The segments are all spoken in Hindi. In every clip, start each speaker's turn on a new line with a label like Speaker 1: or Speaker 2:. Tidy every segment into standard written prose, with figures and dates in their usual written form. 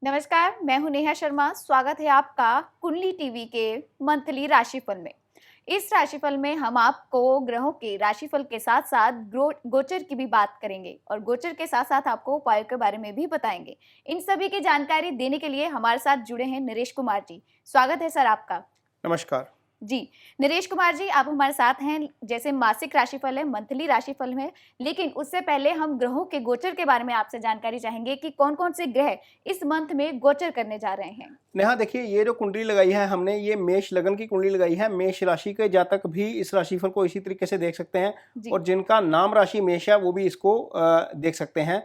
Speaker 1: नमस्कार, मैं हूं नेहा शर्मा। स्वागत है आपका कुंडली टीवी के मंथली राशिफल में। इस राशिफल में हम आपको ग्रहों के राशिफल के साथ साथ गोचर की भी बात करेंगे और गोचर के साथ साथ आपको उपायों के बारे में भी बताएंगे। इन सभी की जानकारी देने के लिए हमारे साथ जुड़े हैं नरेश कुमार जी। स्वागत है सर आपका।
Speaker 2: नमस्कार।
Speaker 1: जी, नरेश कुमार जी, आप हमारे साथ हैं। जैसे मासिक राशिफल है, मंथली राशिफल है, लेकिन उससे पहले हम ग्रहों के गोचर के बारे में आपसे जानकारी चाहेंगे कि कौन-कौन से ग्रह इस मंथ में गोचर करने जा रहे हैं।
Speaker 2: नेहा देखिए, ये जो कुंडली लगाई है हमने, ये मेष लगन की कुंडली लगाई है। मेष राशि के जातक भी इस राशिफल को इसी तरीके से देख सकते हैं
Speaker 1: जी,
Speaker 2: और जिनका नाम राशि मेष है वो भी इसको देख सकते हैं।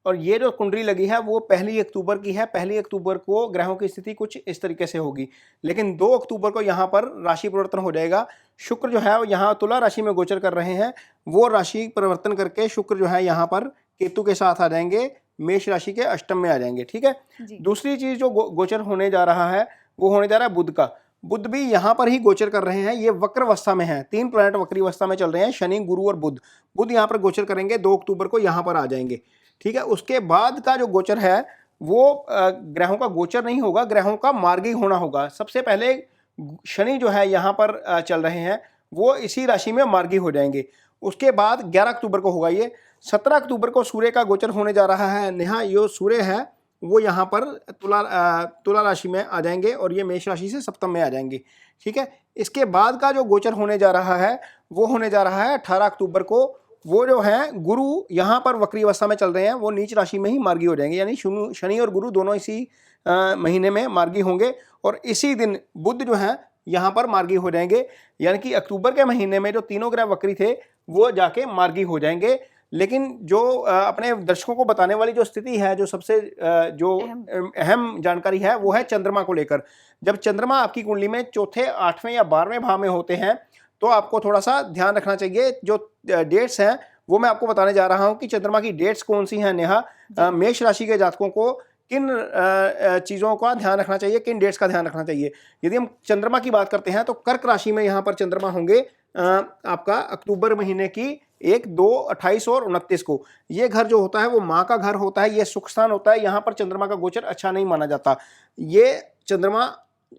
Speaker 2: और ये जो कुंडली लगी है वो 1 अक्टूबर की है। 1 अक्टूबर को ग्रहों की स्थिति कुछ इस तरीके से होगी, लेकिन 2 अक्टूबर को यहाँ पर राशि परिवर्तन हो जाएगा। शुक्र जो है वो यहाँ तुला राशि में गोचर कर रहे हैं, वो राशि परिवर्तन करके शुक्र जो है यहाँ पर केतु के साथ आ जाएंगे, मेष राशि के अष्टम में आ जाएंगे। ठीक है।
Speaker 1: जी,
Speaker 2: दूसरी चीज जो गोचर होने जा रहा है वो होने जा रहा है बुध का। बुध भी यहाँ पर ही गोचर कर रहे हैं। ये वक्र अवस्था में है, 3 प्लैनेट वक्री अवस्था में चल रहे हैं, शनि, गुरु और बुध। बुध यहाँ पर गोचर करेंगे, 2 अक्टूबर को यहाँ पर आ जाएंगे। ठीक है। उसके बाद का जो गोचर है वो ग्रहों का गोचर नहीं होगा, ग्रहों का मार्गी होना होगा। सबसे पहले शनि जो है यहाँ पर चल रहे हैं, वो इसी राशि में मार्गी हो जाएंगे। उसके बाद 11 अक्टूबर को होगा ये। 17 अक्टूबर को सूर्य का गोचर होने जा रहा है। नेहा, जो सूर्य है वो यहाँ पर तुला राशि में आ जाएंगे और ये मेष राशि से सप्तम में आ जाएंगे। ठीक है। इसके बाद का जो गोचर होने जा रहा है वो होने जा रहा है 18 अक्टूबर को। वो जो है गुरु यहाँ पर वक्री अवस्था में चल रहे हैं, वो नीच राशि में ही मार्गी हो जाएंगे, यानी शनि और गुरु दोनों इसी महीने में मार्गी होंगे और इसी दिन बुध जो है यहाँ पर मार्गी हो जाएंगे। यानी कि अक्टूबर के महीने में जो तीनों ग्रह वक्री थे वो जाके मार्गी हो जाएंगे। लेकिन जो अपने दर्शकों को बताने वाली जो स्थिति है, जो सबसे जो अहम जानकारी है वो है चंद्रमा को लेकर। जब चंद्रमा आपकी कुंडली में चौथे, 8वें या 12वें भाव में होते हैं तो आपको थोड़ा सा ध्यान रखना चाहिए। जो डेट्स हैं वो मैं आपको बताने जा रहा हूं कि चंद्रमा की डेट्स कौन सी हैं। नेहा, मेष राशि के जातकों को किन चीज़ों का ध्यान रखना चाहिए, किन डेट्स का ध्यान रखना चाहिए। यदि हम चंद्रमा की बात करते हैं तो कर्क राशि में यहाँ पर चंद्रमा होंगे आपका अक्टूबर महीने की 1, 2, 28 और 29 को। ये घर जो होता है वो माँ का घर होता है, ये सुख स्थान होता है। यहाँ पर चंद्रमा का गोचर अच्छा नहीं माना जाता। ये चंद्रमा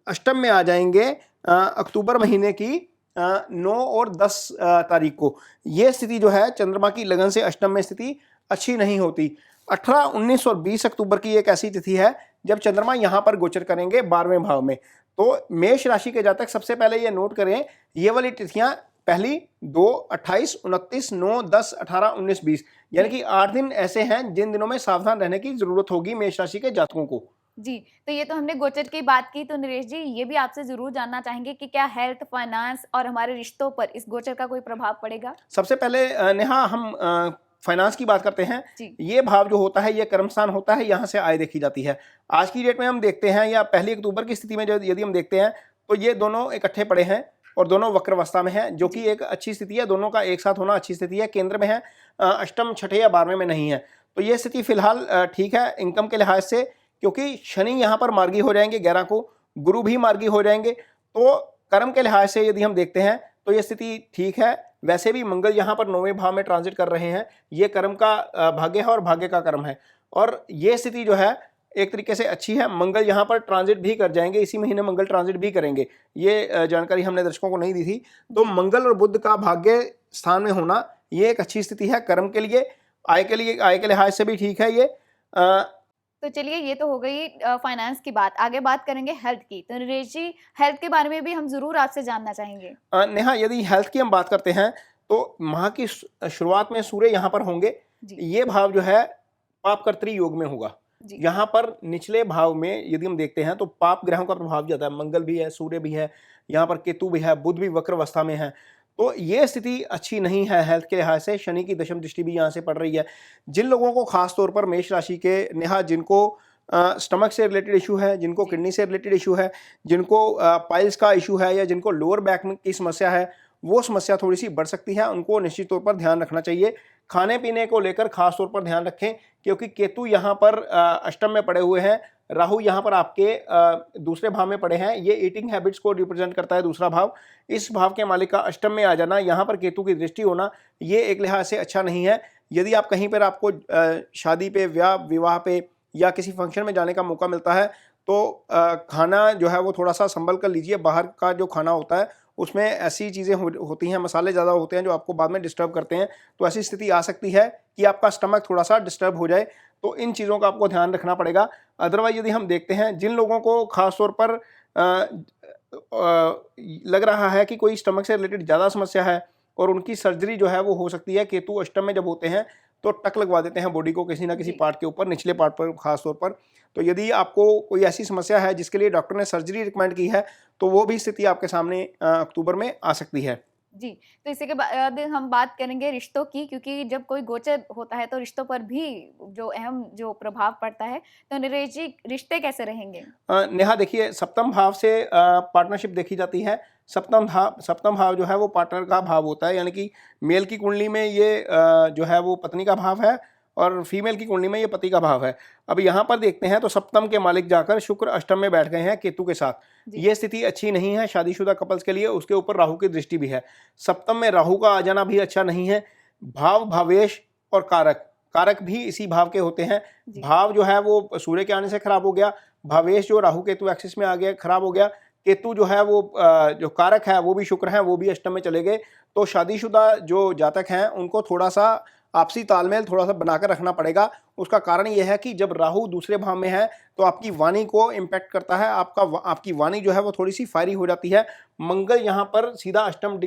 Speaker 2: अष्टम में आ जाएंगे अक्टूबर महीने की 9 और 10 तारीख को। ये स्थिति जो है चंद्रमा की लगन से अष्टम में स्थिति अच्छी नहीं होती। 18, 19 और 20 अक्टूबर की एक ऐसी तिथि है जब चंद्रमा यहाँ पर गोचर करेंगे 12वें भाव में। तो मेष राशि के जातक सबसे पहले ये नोट करें, ये वाली तिथियां पहली 2, 28, 29, 9, 10, 18, 19, 20, यानी कि 8 दिन ऐसे हैं जिन दिनों में सावधान रहने की जरूरत होगी मेष राशि के जातकों को।
Speaker 1: जी। तो ये तो हमने गोचर की बात की, तो नरेश जी, ये भी आपसे ज़रूर जानना चाहेंगे कि क्या हेल्थ, फाइनेंस और हमारे रिश्तों पर इस गोचर का कोई प्रभाव पड़ेगा?
Speaker 2: सबसे पहले नेहा, हम फाइनेंस की बात करते हैं।
Speaker 1: जी,
Speaker 2: ये भाव जो होता है ये कर्म स्थान होता है, यहाँ से आय देखी जाती है। आज की डेट में हम देखते हैं या 1 अक्टूबर की स्थिति में जो यदि हम देखते हैं तो ये दोनों इकट्ठे पड़े हैं और दोनों वक्र अवस्था में हैं, जो कि एक अच्छी स्थिति है। दोनों का एक साथ होना अच्छी स्थिति है। केंद्र में है, अष्टम, छठे या 12वें में नहीं है। तो ये स्थिति फिलहाल ठीक है इनकम के लिहाज से, क्योंकि शनि यहाँ पर मार्गी हो जाएंगे 11 को, गुरु भी मार्गी हो जाएंगे। तो कर्म के लिहाज से यदि हम देखते हैं तो ये स्थिति ठीक है। वैसे भी मंगल यहाँ पर 9वें भाव में ट्रांजिट कर रहे हैं, ये कर्म का भाग्य है और भाग्य का कर्म है। और ये स्थिति जो है एक तरीके से अच्छी है। मंगल यहाँ पर ट्रांजिट भी कर जाएंगे, इसी महीने मंगल ट्रांजिट भी करेंगे। ये जानकारी हमने दर्शकों को नहीं दी थी। तो मंगल और बुध का भाग्य स्थान में होना ये एक अच्छी स्थिति है कर्म के लिए। आय के लिए, आय के लिहाज से भी ठीक है ये।
Speaker 1: तो चलिए, ये तो हो गई फाइनेंस की बात। आगे बात करेंगे हेल्थ की। तो नरेश जी, हेल्थ के बारे में भी हम ज़रूर आपसे जानना चाहेंगे।
Speaker 2: नेहा, यदि हेल्थ की हम बात करते हैं तो माह की शुरुआत में सूर्य यहाँ पर होंगे।
Speaker 1: जी,
Speaker 2: ये भाव जो है पापकर्त्री योग में होगा।
Speaker 1: जी,
Speaker 2: यहाँ पर निचले भाव में यदि हम देखते हैं तो पाप ग्रहों का प्रभाव ज्यादा है। मंगल भी है, सूर्य भी है, यहाँ पर केतु भी है, बुध भी वक्र अवस्था में है। तो ये स्थिति अच्छी नहीं है हेल्थ के लिहाज से। शनि की दशम दृष्टि भी यहाँ से पड़ रही है। जिन लोगों को खास तौर पर मेष राशि के नेहा, जिनको स्टमक से रिलेटेड इशू है, जिनको
Speaker 1: जी,
Speaker 2: किडनी से रिलेटेड इशू है, जिनको पाइल्स का इशू है या जिनको लोअर बैक में की समस्या है, वो समस्या थोड़ी सी बढ़ सकती है। उनको निश्चित तौर पर ध्यान रखना चाहिए। खाने पीने को लेकर खास तौर पर ध्यान रखें, क्योंकि केतु यहाँ पर अष्टम में पड़े हुए हैं, राहु यहाँ पर आपके दूसरे भाव में पड़े हैं। ये ईटिंग हैबिट्स को रिप्रेजेंट करता है, दूसरा भाव। इस भाव के मालिक का अष्टम में आ जाना, यहाँ पर केतु की दृष्टि होना, ये एक लिहाज से अच्छा नहीं है। यदि आप कहीं पर आपको शादी पे, विवाह पे या किसी फंक्शन में जाने का मौका मिलता है तो खाना जो है वो थोड़ा सा संभल कर लीजिए। बाहर का जो खाना होता है उसमें ऐसी चीज़ें होती हैं, मसाले ज़्यादा होते हैं जो आपको बाद में डिस्टर्ब करते हैं। तो ऐसी स्थिति आ सकती है कि आपका स्टमक थोड़ा सा डिस्टर्ब हो जाए, तो इन चीज़ों का आपको ध्यान रखना पड़ेगा। अदरवाइज यदि हम देखते हैं जिन लोगों को खास तौर पर लग रहा है कि कोई स्टमक से रिलेटेड ज़्यादा समस्या है और उनकी सर्जरी जो है वो हो सकती है, केतु अष्टम में जब होते हैं तो टक लगवा देते हैं बॉडी को किसी ना किसी पार्ट के ऊपर, निचले पार्ट पर खास तौर पर। तो यदि आपको कोई ऐसी समस्या है जिसके लिए डॉक्टर ने सर्जरी रिकमेंड की है तो वो भी स्थिति आपके सामने अक्टूबर में आ सकती है।
Speaker 1: जी, तो इसी के बाद हम बात करेंगे रिश्तों की, क्योंकि जब कोई गोचर होता है तो रिश्तों पर भी जो अहम जो प्रभाव पड़ता है। तो नरेश जी, रिश्ते कैसे रहेंगे?
Speaker 2: नेहा देखिए, सप्तम भाव से पार्टनरशिप देखी जाती है। सप्तम भाव जो है वो पार्टनर का भाव होता है, यानी कि मेल की कुंडली में ये जो है वो पत्नी का भाव है और फीमेल की कुंडली में ये पति का भाव है। अब यहाँ पर देखते हैं तो सप्तम के मालिक जाकर शुक्र अष्टम में बैठ गए हैं केतु के साथ। ये स्थिति अच्छी नहीं है शादीशुदा कपल्स के लिए। उसके ऊपर राहु की दृष्टि भी है। सप्तम में राहु का आ जाना भी अच्छा नहीं है। भाव, भावेश और कारक भी इसी भाव के होते हैं। भाव जो है वो सूर्य के आने से खराब हो गया, भावेश जो राहु केतु एक्सिस में आ गया खराब हो गया, केतु जो है वो जो कारक है वो भी शुक्र है, वो भी अष्टम में चले गए। तो शादीशुदा जो जातक हैं उनको थोड़ा सा आपसी तालमेल थोड़ा सा बनाकर रखना पड़ेगा। उसका कारण ये है कि जब राहु दूसरे भाव में है तो आपकी वाणी को इम्पैक्ट करता है। आपकी वाणी जो है वो थोड़ी सी फायरी हो जाती है। मंगल यहाँ पर सीधा अष्टम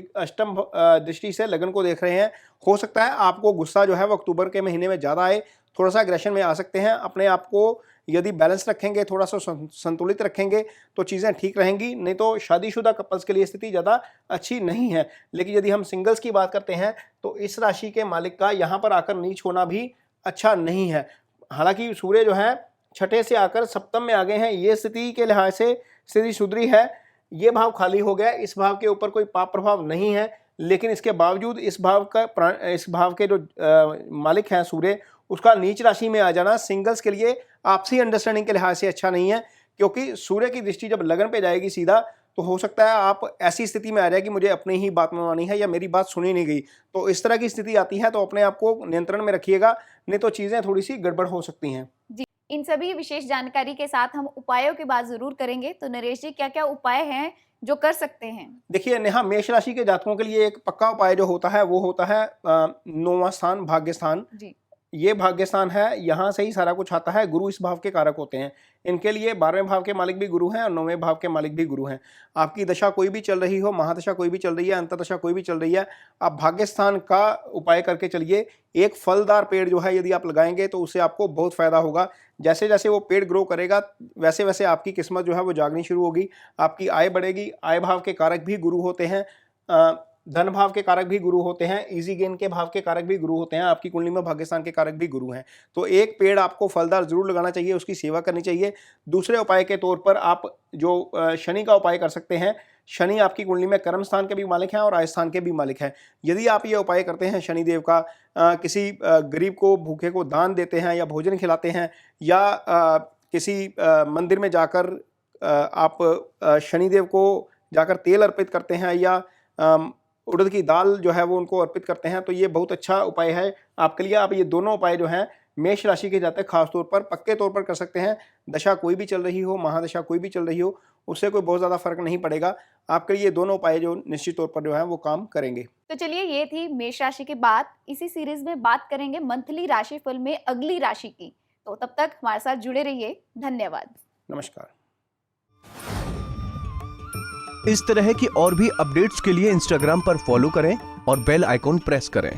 Speaker 2: दृष्टि से लगन को देख रहे हैं। हो सकता है आपको गुस्सा जो है वो अक्टूबर के महीने में ज़्यादा आए, थोड़ा सा एग्रेशन में आ सकते हैं। अपने आप को यदि बैलेंस रखेंगे, थोड़ा सा संतुलित रखेंगे तो चीज़ें ठीक रहेंगी। नहीं तो शादीशुदा कपल्स के लिए स्थिति ज़्यादा अच्छी नहीं है। लेकिन यदि हम सिंगल्स की बात करते हैं तो इस राशि के मालिक का यहाँ पर आकर नीच होना भी अच्छा नहीं है। हालांकि सूर्य जो है छठे से आकर सप्तम में आ गए हैं, ये स्थिति के लिहाज से स्थिति सुधरी है। ये भाव खाली हो गया, इस भाव के ऊपर कोई पाप प्रभाव नहीं है। लेकिन इसके बावजूद इस भाव के जो मालिक हैं सूर्य, उसका नीच राशि में आ जाना सिंगल्स के लिए आपसी अंडरस्टैंडिंग के लिहाज से अच्छा नहीं है। क्योंकि सूर्य की दृष्टि जब लगन पे जाएगी सीधा तो हो सकता है आप ऐसी स्थिति में आ जाए कि मुझे अपनी ही बात मनवानी है या मेरी बात सुनी नहीं गई। तो इस तरह की स्थिति आती है तो अपने आप को नियंत्रण में रखिएगा, नहीं तो चीज़ें थोड़ी सी गड़बड़ हो सकती हैं।
Speaker 1: जी, इन सभी विशेष जानकारी के साथ हम उपायों की बात जरूर करेंगे। तो नरेश जी, क्या क्या उपाय हैं जो कर सकते हैं?
Speaker 2: देखिए नेहा, मेष राशि के जातकों के लिए एक पक्का उपाय जो होता है वो होता है 9वां स्थान, भाग्य स्थान।
Speaker 1: जी,
Speaker 2: ये भाग्य स्थान है, यहाँ से ही सारा कुछ आता है। गुरु इस भाव के कारक होते हैं। इनके लिए 12वें भाव के मालिक भी गुरु हैं और 9वें भाव के मालिक भी गुरु हैं। आपकी दशा कोई भी चल रही हो, महादशा कोई भी चल रही है, अंतर्दशा कोई भी चल रही है, आप भाग्य स्थान का उपाय करके चलिए। एक फलदार पेड़ जो है यदि आप लगाएंगे तो उससे आपको बहुत फायदा होगा। जैसे जैसे वो पेड़ ग्रो करेगा वैसे वैसे आपकी किस्मत जो है वो जागनी शुरू होगी, आपकी आय बढ़ेगी। आय भाव के कारक भी गुरु होते हैं, धन भाव के कारक भी गुरु होते हैं, इजी गेन के भाव के कारक भी गुरु होते हैं। आपकी कुंडली में भाग्यस्थान के कारक भी गुरु हैं। तो एक पेड़ आपको फलदार जरूर लगाना चाहिए, उसकी सेवा करनी चाहिए। दूसरे उपाय के तौर पर आप जो शनि का उपाय कर सकते हैं। शनि आपकी कुंडली में कर्म स्थान के भी मालिक हैं और आय स्थान के भी मालिक हैं। यदि आप ये उपाय करते हैं शनिदेव का, किसी गरीब को, भूखे को दान देते हैं या भोजन खिलाते हैं या किसी मंदिर में जाकर आप शनिदेव को जाकर तेल अर्पित करते हैं या उड़द की दाल जो है वो उनको अर्पित करते हैं, तो ये बहुत अच्छा उपाय है आपके लिए। आप ये दोनों उपाय जो हैं मेष राशि के जातक खास तौर पर पक्के तौर पर कर सकते हैं। दशा कोई भी चल रही हो, महादशा कोई भी चल रही हो, उससे कोई बहुत ज़्यादा फर्क नहीं पड़ेगा। आपके लिए दोनों उपाय जो निश्चित तौर पर जो है वो काम करेंगे।
Speaker 1: तो चलिए, ये थी मेष राशि की बात। इसी सीरीज में बात करेंगे मंथली राशिफल में अगली राशि की। तो तब तक हमारे साथ जुड़े रहिए। धन्यवाद।
Speaker 2: नमस्कार।
Speaker 3: इस तरह की और भी अपडेट्स के लिए इंस्टाग्राम पर फॉलो करें और बेल आइकॉन प्रेस करें।